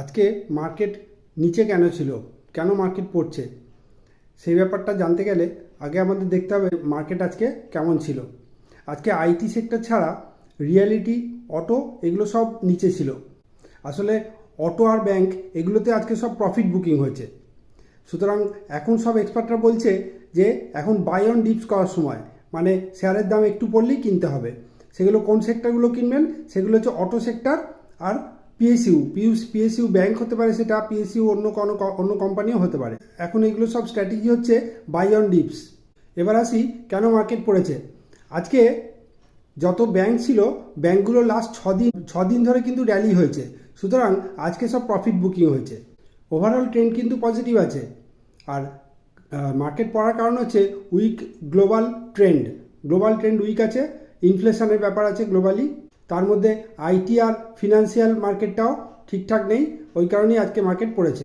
আজকে মার্কেট নিচে কেন ছিল, কেন মার্কেট পড়ছে, সেই ব্যাপারটা জানতে গেলে আগে আমাদের দেখতে হবে মার্কেট আজকে কেমন ছিল। আজকে আইটি সেক্টর ছাড়া রিয়েলিটি, অটো এগুলো সব নিচে ছিল। আসলে অটো আর ব্যাংক এগুলোতে আজকে সব প্রফিট বুকিং হয়েছে। সুতরাং এখন সব এক্সপার্টরা বলছে যে এখন বাই অন ডিপস করার সময়, মানে শেয়ারের দাম একটু পড়লেই কিনতে হবে। সেগুলো কোন সেক্টরগুলো কিনবেন? সেগুলো হচ্ছে অটো সেক্টর আর পিএসইউ ব্যাংক হতে পারে, সেটা পিএসইউ অন্য কোম্পানিও হতে পারে। এখন এগুলো সব স্ট্র্যাটেজি হচ্ছে বাই অন ডিপস। এবার আসি কেন মার্কেট পড়েছে। আজকে যত ব্যাংক ছিল, ব্যাংকগুলো লাস্ট ছ দিন ধরে কিন্তু র্যালি হয়েছে। সুতরাং আজকে সব প্রফিট বুকিং হয়েছে। ওভারঅল ট্রেন্ড কিন্তু পজিটিভ আছে। আর মার্কেট পড়ার কারণ হচ্ছে উইক গ্লোবাল ট্রেন্ড উইক আছে, ইনফ্লেশনের ব্যাপার আছে গ্লোবালি, তার মধ্যে আইটি আর ফিনান্সিয়াল মার্কেটটাও ঠিকঠাক নেই। ওই কারণেই আজকে মার্কেট পড়েছে।